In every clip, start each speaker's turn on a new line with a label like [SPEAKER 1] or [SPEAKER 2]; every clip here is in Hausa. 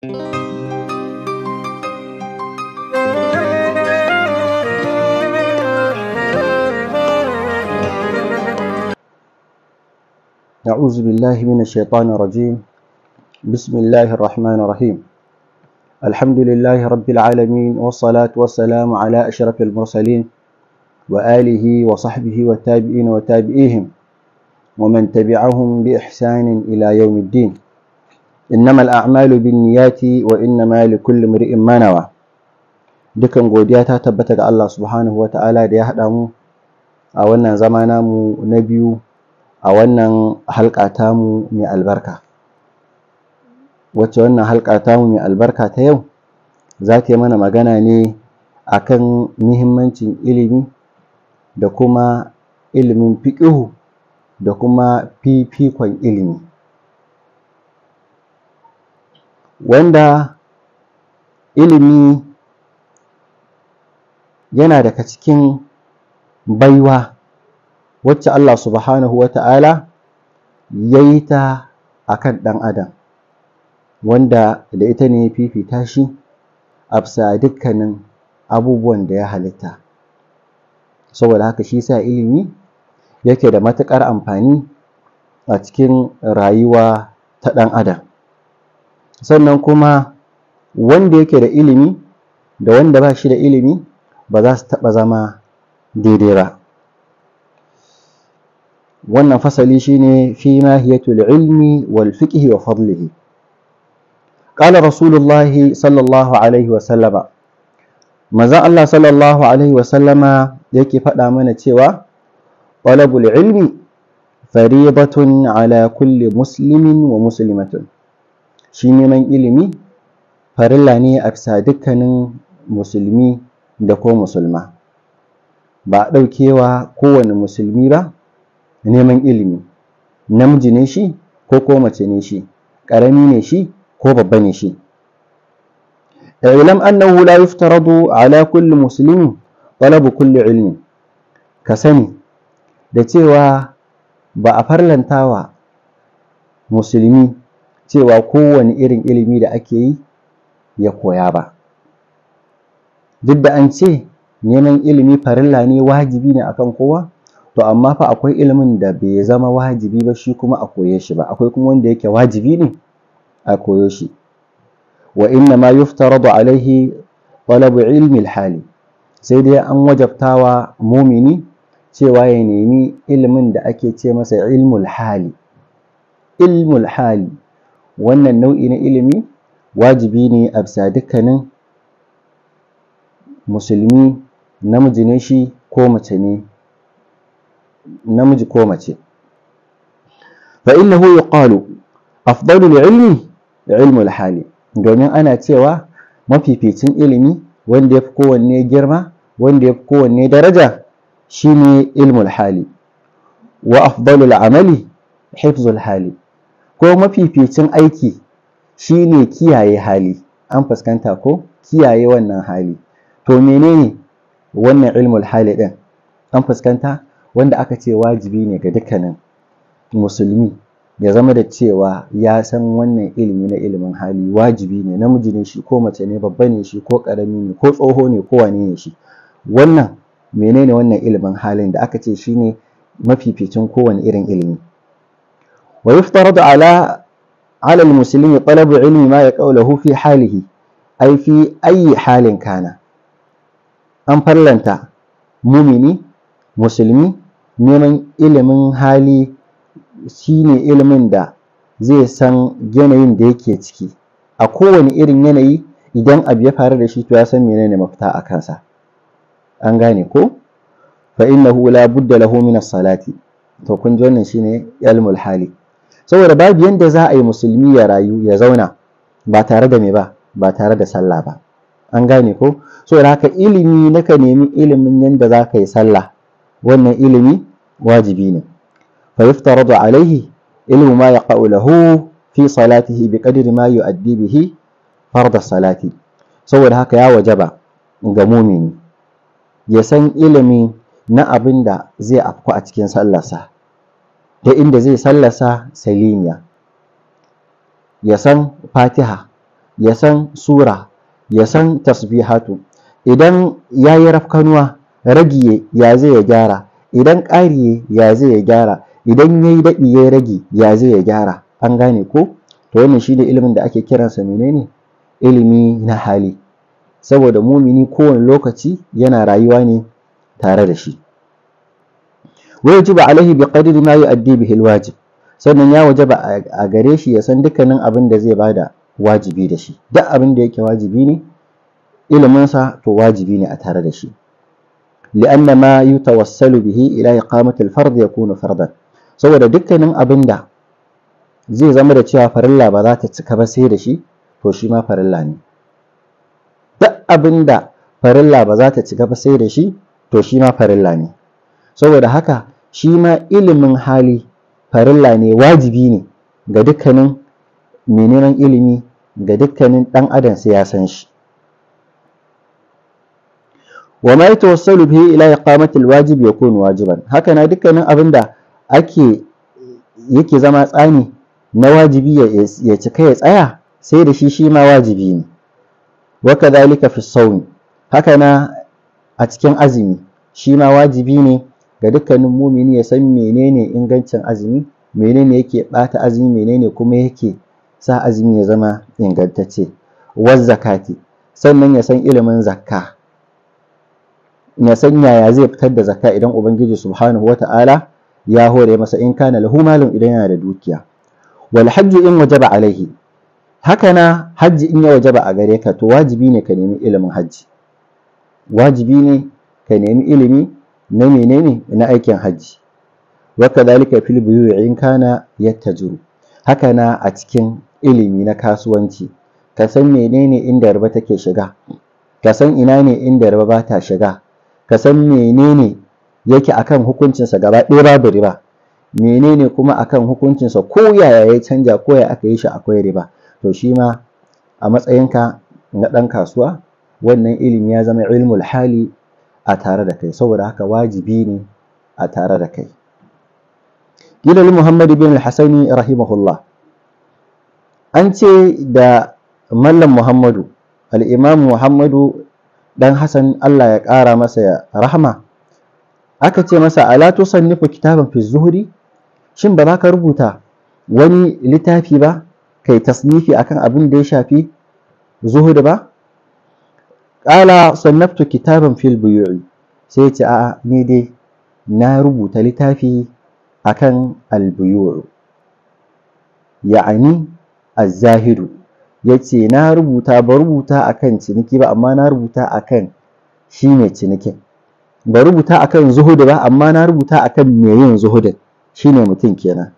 [SPEAKER 1] أعوذ بالله من الشيطان الرجيم. بسم الله الرحمن الرحيم. الحمد لله رب العالمين، والصلاة والسلام على أشرف المرسلين وآله وصحبه والتابعين وتابعيهم ومن تبعهم بإحسان إلى يوم الدين. إنما الأعمال بالنيات وإنما لكل امرئ ما نوى. dukan godiya ta tabbata ga Allah subhanahu wa ta'ala da ya haɗa mu a wannan zama namu na biyu a wannan halka tamu mai albarka, wacce wannan halka tamu mai albarka ta yau za ta yi mana magana ne akan muhimmancin ilimi da kuma ilimin fiqhu da kuma fifikon ilimi, wanda ilimi yana daga cikin baiwa wacce Allah subhanahu wa ta'ala ya yi ta a kan ɗan adam, wanda da ita ne ya fifita shi a bisa dukkanin abubuwan da ya halitta. Saboda haka shi sa ilimi yake da matuƙar amfani a cikin rayuwa ta ɗan adam. Sannan kuma wanda yake da ilimi da wanda ba shi da ilimi ba za su taɓa zama daidai ba. Wannan fasali shine fi mahiyatul ilmi wal fiqhi wa fadlihi. Qala Rasulullahi sallallahu alaihi wa sallama, manzon Allah sallallahu alaihi wa sallama yake faɗa mana cewa talabul ilmi faridatun ala kulli muslimin wa muslimatin. Shi neman ilimi farilla ne a bisa dukkanin musulmi da ko musulma. Ba a ɗaukewa kowane musulmi ba neman ilimi, namiji ne shi ko mace ne shi, ƙarami ne shi ko babba ne shi. I'lam annahu la yuftaradu ala kulli muslimin talabu kulli ilmin. Ka sani da cewa ba a farlantawa musulmi cewa kowane irin ilimi da ake yi ya koya ba. Duk da an ce neman ilimi farilla ne, wajibi ne akan kowa, to amma fa akwai ilimin da bai zama wajibi ba shi kuma a koye shi ba, akwai kuma wanda yake wajibi ne a koyo shi. Wa inna ma yuftaradu alaihi talabu ilmi hali. Sai dai an wajabtawa mumini cewa ya nemi ilimin da ake ce masa ilmul hali. Ilmul hali, wannan nau'i na ilimi wajibi ne a bisa dukkanin musulmi, namiji ne shi ko mace ne, namiji ko mace. Fa innahu yuqalu afdalul ilmi ilmul hali. Domin ana cewa mafificin ilimi, wanda yafi kowanne girma, wanda yafi kowanne daraja, shine ilmul hali. Wa afdalul amali hifzul hali. Ko mafificin aiki shine kiyaye hali. An fuskanta ko? Kiyaye wannan hali. To menene wannan ilmul hali din? An fuskanta, wanda aka ce wajibi ne ga dukkanin musulmi ya zama da cewa ya san wannan ilimi na ilimin hali, wajibi ne, namiji ne shi ko mace ne, babba ne shi ko ƙarami ne ko tsoho ne ko wane ne shi. Wannan menene wannan ilimin halin da aka ce shine mafificin kowane irin ilimi? Wa yuftaradu ala al-muslimi talabu ilmi ma yaqulu fi halihi, ai fi ayi halin kana. An farlanta mumini musulmi neman ilimin hali shine ilimin da zai san yanayin da yake ciki a kowane irin yanayi. Idan abu ya faru da shi to ya san menene mafita a kansa. An gane ko? Fa innahu la budda lahu min as-salati. To kun ji wannan shine ilmul hali. Saboda babu yanda za a yi musulmi ya rayu ya zauna ba tare da me ba, ba tare da sallah ba. An gane ko? Saboda haka ilimi, naka nemi ilimin yanda za ka yi sallah, wannan ilimi wajibi ne. Fa yuftaradu alaihi ilmu ma yaqa'u lahu fi salatihi bi qadri ma yu'addi bihi farda salati. Saboda haka ya wajaba ga mumini ya san ilimi na abin da zai afku a cikin sallarsa, ta inda zai sallarsa salimiya. Ya san Fatiha, ya san sura, ya san tasbihatu. Idan ya yi rafkanuwa, ragi ya zai ya gyara, idan ƙari ya zai ya gyara, idan ya yi daɗi ya ragi ya zai ya gyara. An gane ko? To wannan shi ne ilimin da ake kiransa menene? Ilimi na hali, saboda mumini kowane lokaci yana rayuwa ne tare da shi. Wa yajibu alaihi bi qadri ma yu'addi bihi alwajib, sannan ya wajaba a gare shi ya san dukkanin abin da zai bada wajibi da shi. Duk abin da yake wajibi ne, iliminsa to wajibi ne a tare da shi. li'anna ma yutawassalu bihi ila iqamati al-fard yakunu fardan, saboda dukkanin abin da zai zama da cewa farilla ba za ta cika ba sai da shi, to shi ma farilla ne. Duk abin da farilla ba za ta cika ba sai da shi, to shi ma farilla ne. Saboda haka shi ma ilimin hali farilla ne, wajibi ne ga dukkanin mai neman ilimi, ga dukkanin ɗan adam sai ya san shi. wa ma yatawassalu bihi ila iqamati alwajib yakunu wajiban, haka na dukkanin abin da yake zama tsani na wajibi ya cika ya tsaya sai da shi, shi ma wajibi ne. wa kadhalika fi sawm, haka na a cikin azumi shi ma wajibi ne ga dukkanin mumini ya san menene ingancin azumi, menene yake bata azumi, menene kuma yake sa azumi ya zama ingantacce. wa zakati, sannan ya san ilimin zakka, ya san yaya zai fitar da zakka idan ubangiji subhanahu wata'ala ya hore masa, in kana lahu malun, idan yana da dukiya. wal hajju in wajaba alaihi, haka na hajji in ya wajaba a gare ka, to wajibi ne ka nemi ilimin hajji, wajibi ne ka nemi ilimi na menene, na aikin hajji. wa kadhalika fil buyu'i in kana yattajiru, haka na a cikin ilimi na kasuwanci ka san menene inda riba take shiga, ka san ina ne inda riba ba ta shiga, ka san menene yake akan hukuncinsa gaba ɗaya babu riba, menene kuma akan hukuncinsa ko yaya ya canja, ko ya aka yi shi akwai riba. To shi ma a matsayinka na ɗan kasuwa, wannan ilimi ya zama ilmul hali a tare da kai, saboda haka wajibi ne a tare da kai. Qila li Muhammad bin al-Hasani rahimahullah, an ce da Mallam Muhammadu, al-Imam Muhammadu dan Hassan Allah ya ƙara masa rahama, aka ce masa ala tusannifu kitaban fi zuhri, shin ba za ka rubuta wani littafi ba kai tasnifi akan abin da ya shafi zuhud ba? Qala sannaftu kitaban fil buyu'i, sai ya ce a'a, ni dai na rubuta littafi akan al-buyu', ya'ani az-zahidu, yace na rubuta, ba rubuta akan ciniki ba, amma na rubuta akan shi ne cinikin. Ba rubuta akan zuhudu ba, amma na rubuta akan me yin zuhudin, shine mutum kenan.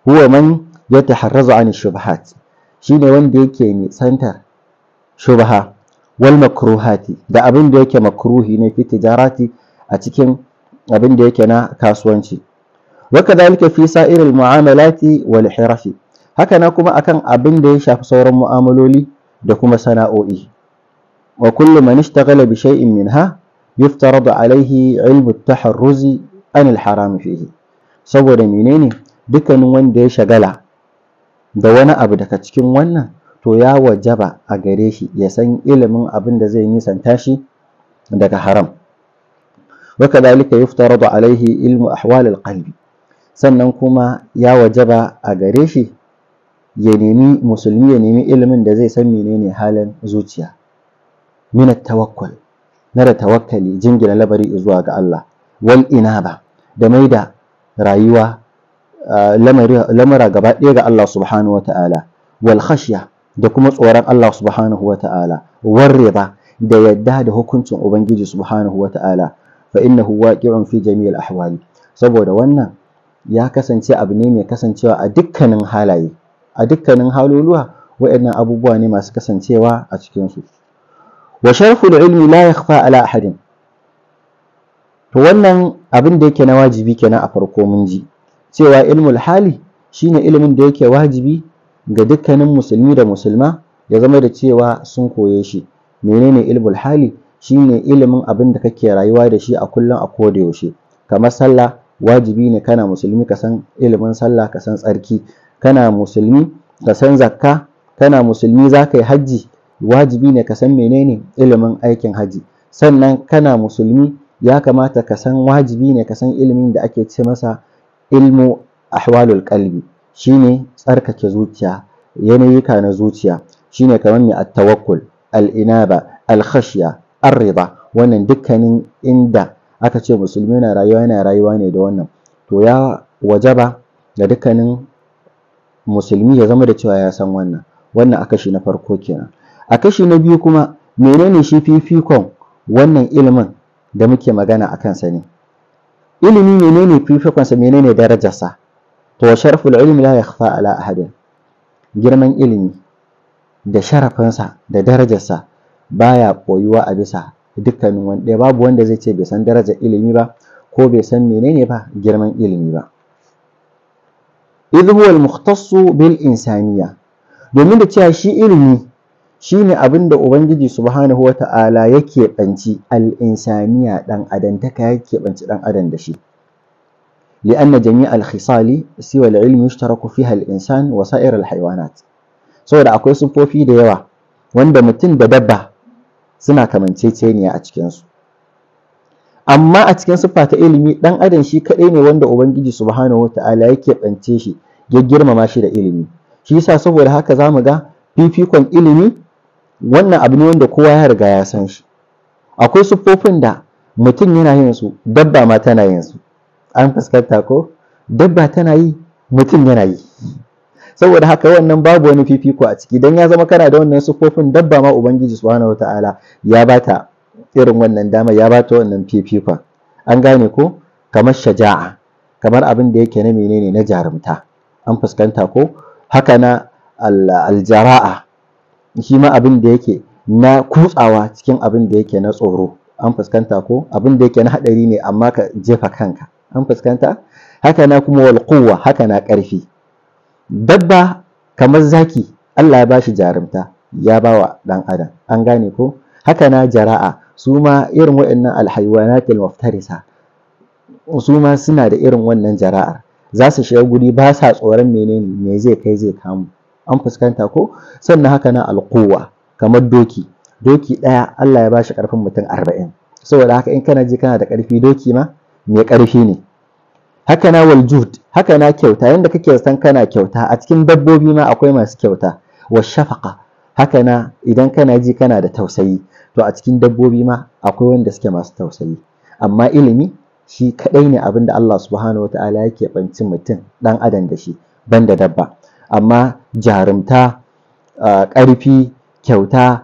[SPEAKER 1] huwa man yataharrazu an shubuhat, shine wanda yake nisantar shubha, wal makruhati, da abin da yake makruhi ne, fi tijarati, a cikin abin da yake na kasuwanci. wa kadhalika fi sa'iril mu'amalati wal hirafi, haka na kuma akan abin da ya shafi sauran mu'amaloli da kuma sana'o'i. wa kullu man ishtaghala bi shay'in minha yuftaradu alayhi ilmu at-taharruzi an al-haram fihi, saboda menene, dukkanin wanda ya shagala da wani abu daga cikin wannan, to ya wajaba a gare shi ya san ilimin abin da zai nisanta shi daga haram. wa kadhalika yuftaradu alayhi ilmu ahwal al-qalbi, sannan kuma ya wajaba a gare shi musulmi ya nemi ilimin da zai san menene halin zuciya. min at-tawakkul, na da tawakkali, jingina labari zuwa ga Allah. wal inaba, da maida rayuwa lamura gaba ɗaya ga Allah subhanahu wata'ala. wal khashya, da kuma tsoron Allah subhanahu wata'ala. war rida, da yadda da hukuncin ubangiji subhanahu wata'ala. fa innahu waqi'un fi jami'il ahwali, saboda wannan ya kasance abu ne mai kasancewa a dukkanin halaye, a dukkanin haloluwa, waɗannan abubuwa ne masu kasancewa a cikinsu. wa sharful ilmi la yakhfa ala ahadin, to wannan abin da yake na wajibi kenan a farko mun ji cewa ilmul hali shine ilimin da yake wajibi ga dukkanin musulmi da musulma ya zama da cewa sun koye shi. menene ilmul hali? shine ilimin abin da kake rayuwa da shi a kullum, a koda yaushe. kamar sallah, wajibi ne kana musulmi ka san ilimin sallah, ka san tsarki. kana musulmi ka san zakka, kana musulmi za ka yi hajji, wajibi ne ka san menene ilimin aikin hajji. Sannan kana musulmi ya kamata ka san, wajibi ne ka san ilimin da ake ce masa ilmu ahwalul qalbi, shine tsarkake zuciya, yanayuka na zuciya, shine kamar mai at-tawakkul, al-inaba, al-khashya, ar-rida. Wannan dukkanin inda aka ce musulmi yana rayuwa ne da wannan, to ya wajaba ga dukkanin musulmi ya zama da cewa ya san wannan. Wannan a kashi na farko kenan. A kashi na biyu kuma, menene shi fifikon wannan ilimin da muke magana a kansa ne? Ilimi menene fifikonsa, menene darajarsa? To sharaful ilmi la yakhfa ala ahadin. Girman ilimi da sharafinsa da darajarsa baya koyuwa a bisa dukkanin wanda, babu wanda zai ce bai san darajar ilimi ba ko bai san menene ba girman ilimi ba. idh huwa al-mukhtassu bil insaniya, domin da cewa shi ilimi shine abin da Ubangiji subhanahu wata'ala yake banci al-insaniya, dan adantaka yake banci dan adam da shi. li'anna jami' al-khisali siwa al-ilmi yushtaraku fiha al-insan wa sa'ir al-hayawanat, saboda akwai sufofi da yawa wanda mutum da dabba suna kamanceceniya a cikin su, amma a cikin siffa ta ilimi dan adam shi kadai ne wanda Ubangiji subhanahu wata'ala yake bance shi, ya girmama shi da ilimi. Shi yasa saboda haka zamu ga fifikon ilimi wannan abu ne wanda kowa ya riga ya san shi. Akwai siffofin da mutum yana yin su, dabba ma tana yin su. An fuskanta ko? Dabba tana yi, mutum yana yi. Saboda haka wannan babu wani fifiko a ciki, dan ya zama kana da wannan siffofin, dabba ma Ubangiji subhanahu wata'ala ya bata irin wannan dama, ya bata wannan fifikon. An gane ko? Kamar shaja'a, kamar abin da yake na menene, na jarumta. An fuskanta ko? Haka na aljara'a, shi ma abin da yake na kutsawa cikin abin da yake na tsoro. An fuskanta ko? Abin da yake na haɗari ne amma ka jefa kanka. An fuskanta? Haka na kuma wal quwwa, haka na ƙarfi. Dabba kamar zaki, Allah ya bashi jarumta, ya bawa ɗan adam. An gane ko? Haka na jara'a, su ma irin waɗannan alhaywanatul muftarisa, su ma suna da irin wannan jara'ar. Za su shiga guri ba sa tsoron menene, me zai kai zai kamu. An fuskanta ko? Sannan haka na alquwa, kamar doki. Doki ɗaya Allah ya bashi ƙarfin mutum 40. Saboda haka in kana ji kana da ƙarfi, doki ma mai ƙarfi ne. Haka na waljud, haka na kyauta, yanda kake san kana kyauta, a cikin dabbobi ma akwai masu kyauta. Wa shafaqa, haka na idan kana ji kana da tausayi, to a cikin dabbobi ma akwai wanda suke masu tausayi. Amma ilimi shi kadai ne abin da Allah subhanahu wata'ala yake banci mutum dan adam da shi, banda dabba. Amma jarumta, ƙarfi, kyauta,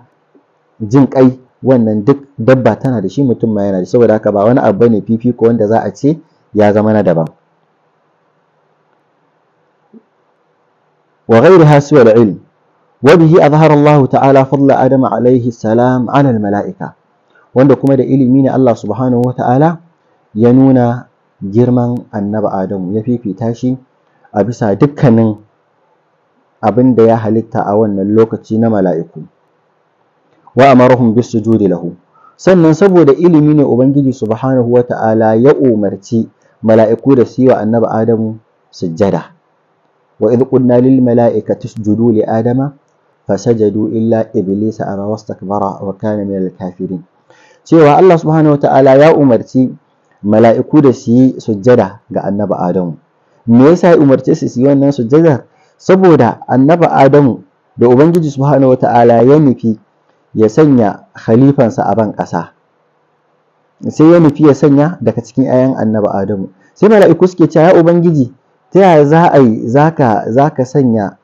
[SPEAKER 1] jin kai, wannan duk dabba tana da shi, mutum ma yana da shi. Saboda haka ba wani abu bane fifiko wanda za a ce ya zama na daban. wa ghayriha siwa al-ilm wa bihi azhara Allah ta'ala fadla Adam alayhi salam ala al-mala'ika, wanda kuma da ilimi ne Allah subhanahu wata'ala ya nuna girman annabi Adamu, ya fifita shi a bisa dukkanin abin da ya halitta a wannan lokaci na mala'iku. Wa amarahum bis sujudi lahu, sannan saboda ilimi ne Ubangiji subhanahu wata'ala ya umarci mala'iku da su yi wa annabi Adamu sujjada. Wa idh qulna lil mala'ikati isjudu li adama fasajadu illa iblisa aba wastakbara wa kana minal kafirin. Cewa Allah subhanahu wata'ala ya umarci mala'iku da su yi sujjada ga annabi Adamu. Me yasa ya umarce su yi wannan sujjada? Saboda annabi Adamu da Ubangiji subhanahu wata'ala ya nufi ya sanya khalifansa a ban ƙasa, sai ya nufi ya sanya daga cikin 'ya'yan annabi Adamu. Sai mala'iku suke cewa, ya Ubangiji, ta yaya za a yi za ka sanya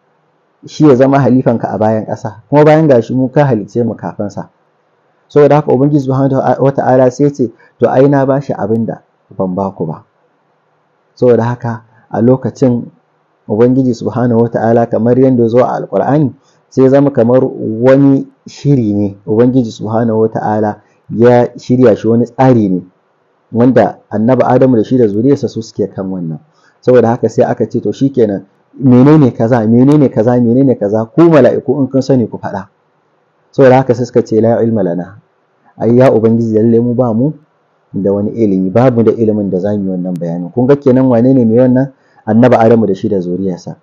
[SPEAKER 1] shi ya zama halifanka a bayan ƙasa, kuma bayan gashi mu ka halice mu kafansa? Saboda haka Ubangiji subhanahu wata'ala sai ce, to ai na bashi abin da ban baku ba. Saboda haka a lokacin Ubangiji subhanahu wata'ala, kamar yadda zo a Alƙur'ani, sai zama kamar wani shiri ne Ubangiji subhanahu wata'ala ya shirya shi, wani tsari ne wanda annabi Adamu da shi da zuriyarsa su suke kan wannan. Saboda haka sai aka ce to shikenan, menene kaza menene kaza menene kaza, ku mala'iku in kun sani ku faɗa. Saboda haka sai suka ce la ilma lana, ai ya Ubangiji lalle mu ba mu da wani ilimi, babu da ilimin da zamu yi wannan bayanin. Kun ga kenan wane ne mai wannan? Annabi Adamu da shi da zuriyarsa.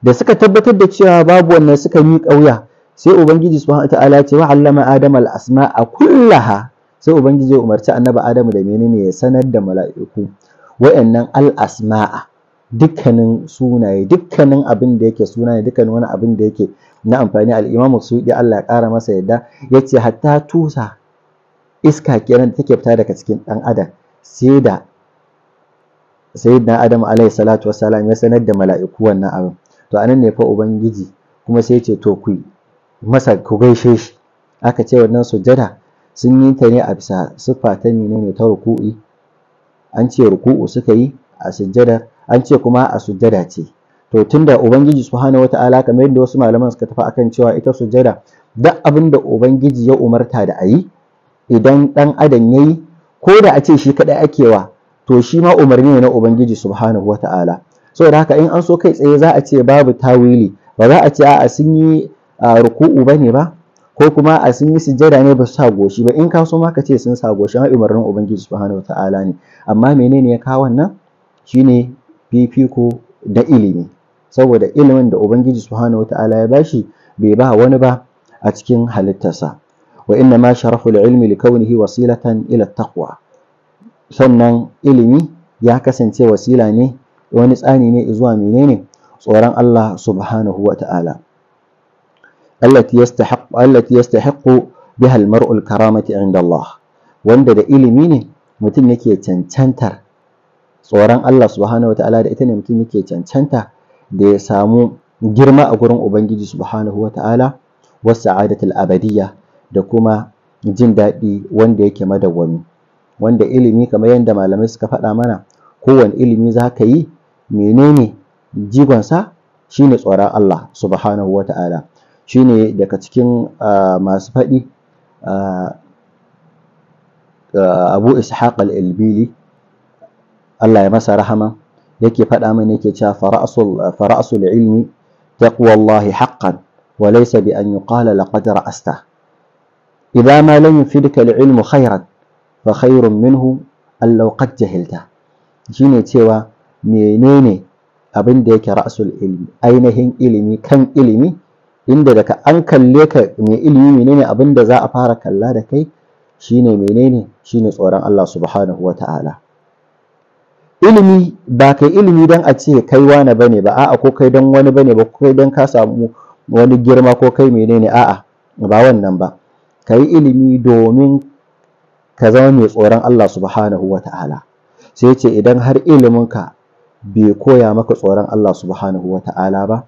[SPEAKER 1] da suka tabbatar da cewa babu wannan suka miƙa wuya, sai ubangiji subhanahu wataala ya ce wa allama adama al-asma'a kullaha, sai ubangiji ya umarci annabi adamu da menene, ya sanar da mala'iku wa'annan al-asma'a, dukkanin sunaye, dukkanin abin da yake suna ne, dukkanin wani abin da yake na amfani. al-Imam Suyuti Allah ya ƙara masa yadda yace hatta tusa iska kenan da take fita daga cikin ɗan adam, sai da sayyidina Adam alaihi salatu wassalam ya sanar da mala'iku wannan abin. To anan ne fa ubangiji kuma sai ce to ku masa, ku gaishe shi. Aka ce wannan sujjada sun yi ta ne a bisa siffa ta menene, ta ruku'i. An ce ruku'u suka yi a sujjada, an ce kuma a sujjada ce. To tunda ubangiji subhanahu wata'ala, kamar yadda wasu malaman suka tafi akan cewa ita sujjada duk abin da ubangiji ya umarta da ayi, idan dan adam yayi, ko da a ce shi kadai ake wa, to shi ma umarni ne na ubangiji subhanahu wata'ala. Saboda haka in an so kai tsaye za a ce babu tawili, ba za a ce a'a sun yi ruku'u bane ba, ko kuma a sun yi sujjada ne ba su sa goshi ba. In ka so ma ka ce sun sa goshi, ma umarnin ubangiji subhanahu wata'ala ne. Amma menene ya kawo wannan? Shine fifiko da ilimi, saboda ilimin da ubangiji subhanahu wata'ala ya bashi bai ba wani ba a cikin halittarsa. Wa inna ma sharafu al-ilmi li kaunihi wasilatan ila taqwa. Sannan ilimi ya kasance wasila ne, wani tsani ne zuwa menene, tsoron Allah subhanahu wata'ala. allati yastahiqqu biha al-mar'u al-karamati 'inda Allah, wanda da ilimi ne mutum yake cancantar tsoron Allah subhanahu wata'ala, da ita ne mutum yake cancanta da ya samu girma a gurin ubangiji subhanahu wata'ala, was sa'adatul abadiyya, da kuma jin daɗi wanda yake madawwami. Wanda ilimi, kamar yadda malamai suka faɗa mana, kowane ilimi za ka yi, menene jigonsa? Shine tsoron Allah subhanahu wata'ala. Shine daga cikin masu faɗi, Abu Ishaq al-Ilbili, Allah ya masa rahama, yake faɗa mana, yake cewa fara'sul ilmi taqwallahi haqqan wa laysa bi an yuqala laqad ra'asta. idha ma lam yufidka al-ilmu khayran fa khayrun minhu an law qad jahilta. Shine cewa menene abin da yake ra'sul ilmi, ainihin ilimi, kan ilimi, inda daga an kalle ka mai ilimi, menene abin da za a fara kalla da kai? Shine menene? Shine tsoron Allah subhanahu wata'ala. Ilimi ba kai ilimi don a ce kai wane bane ba, a'a, ko kai don wani bane ba, ko kai don ka samu wani girma, ko kai menene, a'a, ba wannan ba. Kai ilimi domin ka zama mai tsoron Allah subhanahu wata'ala. Sai ce idan har iliminka bai koya maka tsoron Allah subhanahu wata'ala ba,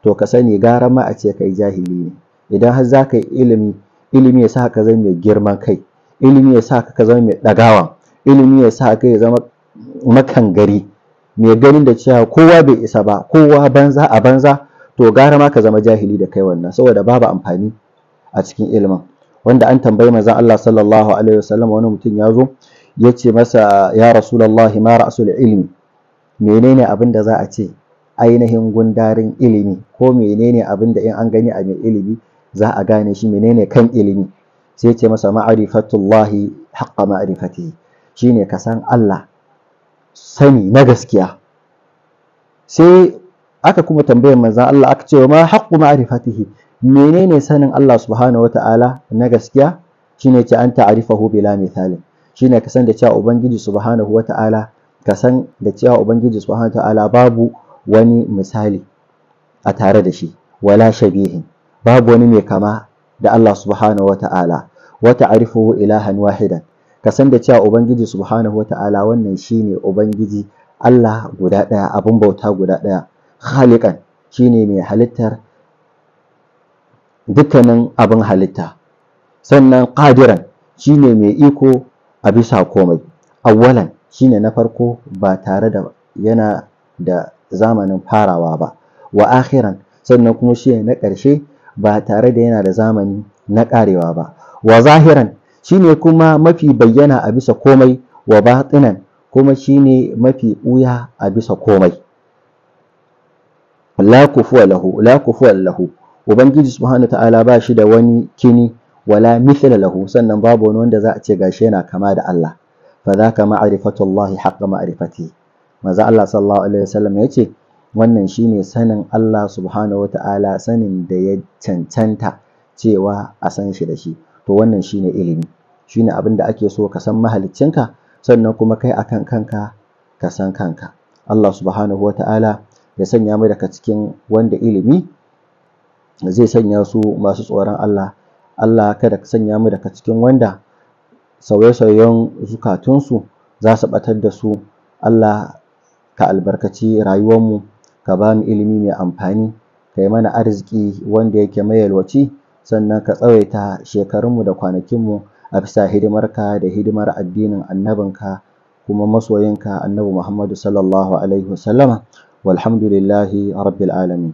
[SPEAKER 1] to ka sani gara ma a ce kai jahili ne. Idan har za ka yi ilimi ya sa ka zama mai girman kai, ilimi ya sa ka zama mai ɗagawa, ilimi ya sa ka zama makangari, mai ganin da cewa kowa bai isa ba, kowa banza a banza, to gara ma ka zama jahili da kai wannan, saboda babu amfani a cikin ilimin. Wanda an tambayi manzon Allah sallallahu alaihi wasallam, wani mutum ya zo ya ce masa, ya rasulullahi ma ra'sul ilmi, menene abin da za a ce ainihin gundarin ilimi, ko menene abin da in an gani a mai ilimi za a gane shi, menene kan ilimi? Sai ce masa ma'rifatullahi haqqa ma'rifatihi, shine ka san Allah sani na gaskiya. Sai aka kuma tambayar manzon Allah, aka ce ma haqqu ma'rifatihi, menene sanin Allah subhanahu wata'ala na gaskiya? Shine ce an ta'rifahu bila mithalin, shine ka san da cewa ubangiji subhanahu wata'ala, ka san da cewa ubangiji subhanahu wata'ala babu wani misali a tare da shi, wala shabihin, babu wani mai kama da Allah subhanahu wata'ala. wa ta'rifuhu ilahan wahidan, ka san da cewa ubangiji subhanahu wata'ala wannan shine ubangiji, Allah guda daya, abun bauta guda daya. Khaliqan, shine mai halittar dukkanin abin halitta. Sannan qadiran, shine mai iko a bisa komai. Awwalan, shine na farko ba tare da yana da zamanin farawa ba. Wa akhiran, sannan kuma shine na ƙarshe ba tare da yana da zamani na ƙarewa ba. Wa zahiran, shine kuma mafi bayyana a bisa komai. Wa batinan, kuma shine mafi ɓuya a bisa komai. La kufuwa lahu, ubangiji subhanahu ta'ala ba shi da wani kini, wala mithla lahu, sannan babu wani wanda za a ce gashi yana kama da Allah. Fa zaka ma'rifatullahi haqqa ma'rifatihi. Manzo Allah sallallahu alaihi wasallam yace wannan shine sanin Allah subhanahu wata'ala, sanin da ya cancanta cewa a san shi da shi. To wannan shine ilimi, shine abin da ake so ka san mahaliccinka, sannan kuma kai akan kanka ka san kanka. Allah subhanahu wata'ala ya sanya mu daga cikin wanda ilimi zai sanya su masu tsoron Allah. Allah kada ka sanya mu daga cikin wanda sauye-sauyen zukatunsu za su ɓatar da su. Allah ka albarkaci rayuwarmu, ka ba mu ilimi mai amfani, ka yi mana arziki wanda yake mayalwaci, sannan ka tsawaita shekarunmu da kwanakinmu a bisa hidimarka da hidimar addinin annabinka kuma masoyinka Annabi Muhammadu sallallahu alaihi wasallama. Walhamdulillahi rabbil alamin.